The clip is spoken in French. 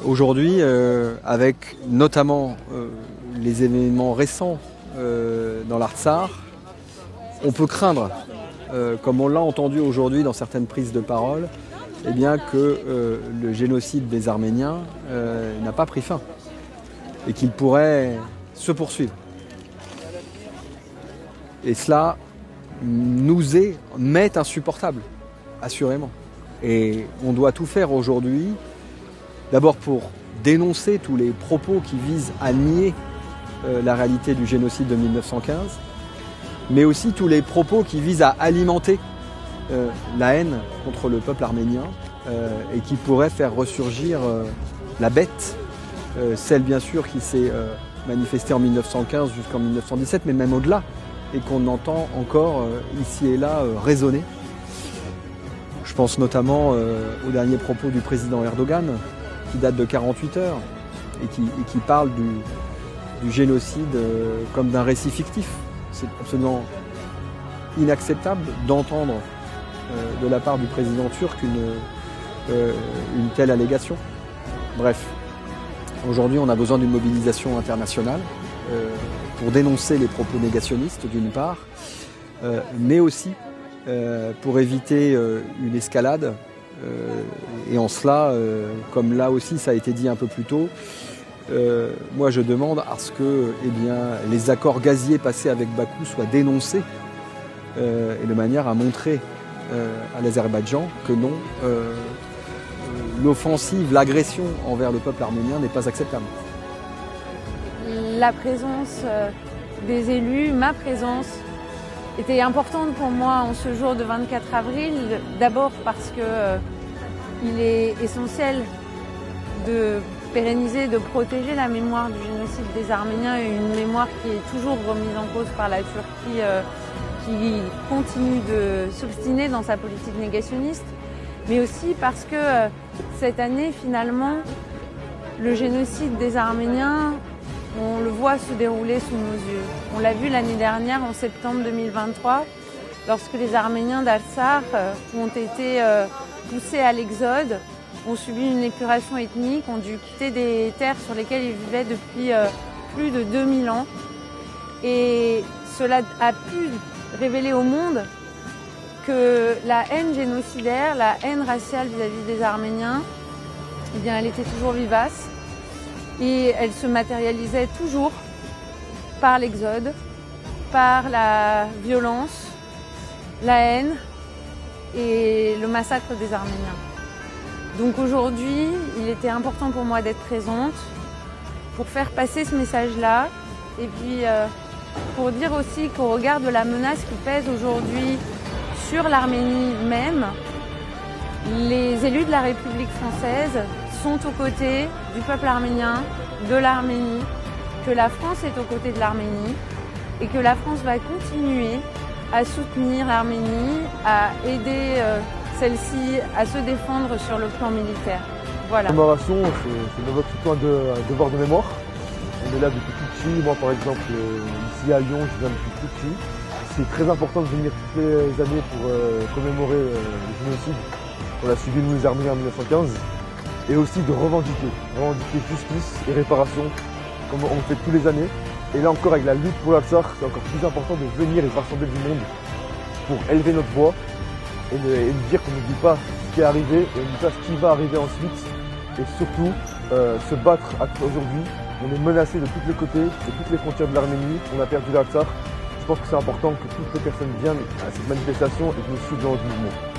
Aujourd'hui, avec notamment les événements récents dans l'Artsakh, on peut craindre, comme on l'a entendu aujourd'hui dans certaines prises de parole, eh bien que le génocide des Arméniens n'a pas pris fin et qu'il pourrait se poursuivre. Et cela m'est insupportable, assurément. Et on doit tout faire aujourd'hui, d'abord pour dénoncer tous les propos qui visent à nier la réalité du génocide de 1915, mais aussi tous les propos qui visent à alimenter la haine contre le peuple arménien et qui pourraient faire ressurgir la bête, celle bien sûr qui s'est manifestée en 1915 jusqu'en 1917, mais même au-delà, et qu'on entend encore ici et là résonner. Je pense notamment aux derniers propos du président Erdogan, qui date de 48 heures, et qui parle du génocide comme d'un récit fictif. C'est absolument inacceptable d'entendre de la part du président turc une telle allégation. Bref, aujourd'hui on a besoin d'une mobilisation internationale pour dénoncer les propos négationnistes d'une part, mais aussi pour éviter une escalade. Et en cela, comme là aussi ça a été dit un peu plus tôt, moi je demande à ce que les accords gaziers passés avec Bakou soient dénoncés et de manière à montrer à l'Azerbaïdjan que non, l'offensive, l'agression envers le peuple arménien n'est pas acceptable. La présence des élus, ma présence, était importante pour moi en ce jour de 24 avril, d'abord parce que il est essentiel de pérenniser, de protéger la mémoire du génocide des Arméniens, une mémoire qui est toujours remise en cause par la Turquie qui continue de s'obstiner dans sa politique négationniste, mais aussi parce que cette année, finalement, le génocide des Arméniens, on le voit se dérouler sous nos yeux. On l'a vu l'année dernière, en septembre 2023, lorsque les Arméniens d'Artsakh ont été poussés à l'exode, ont subi une épuration ethnique, ont dû quitter des terres sur lesquelles ils vivaient depuis plus de 2000 ans. Et cela a pu révéler au monde que la haine génocidaire, la haine raciale vis-à-vis des Arméniens, eh bien, elle était toujours vivace et elle se matérialisait toujours par l'exode, par la violence, la haine et le massacre des Arméniens. Donc aujourd'hui, il était important pour moi d'être présente pour faire passer ce message-là et puis pour dire aussi qu'au regard de la menace qui pèse aujourd'hui sur l'Arménie même, les élus de la République française sont aux côtés du peuple arménien, de l'Arménie, que la France est aux côtés de l'Arménie et que la France va continuer à soutenir l'Arménie, à aider celle-ci à se défendre sur le plan militaire. Voilà. La commémoration, c'est surtout un devoir de mémoire. On est là depuis tout petit. Moi, par exemple, ici à Lyon, je viens depuis tout petit. C'est très important de venir toutes les années pour commémorer le génocide qu'on a subi nous les Arméniens en 1915. Et aussi de revendiquer justice et réparation, comme on fait tous les années. Et là encore, avec la lutte pour l'Artsakh, c'est encore plus important de venir et de rassembler du monde pour élever notre voix et de dire qu'on n'oublie pas ce qui est arrivé et on n'oublie pas ce qui va arriver ensuite. Et surtout, se battre aujourd'hui. On est menacé de tous les côtés, de toutes les frontières de l'Arménie. On a perdu l'Artsakh. Je pense que c'est important que toutes les personnes viennent à cette manifestation et que nous suivons notre mouvement.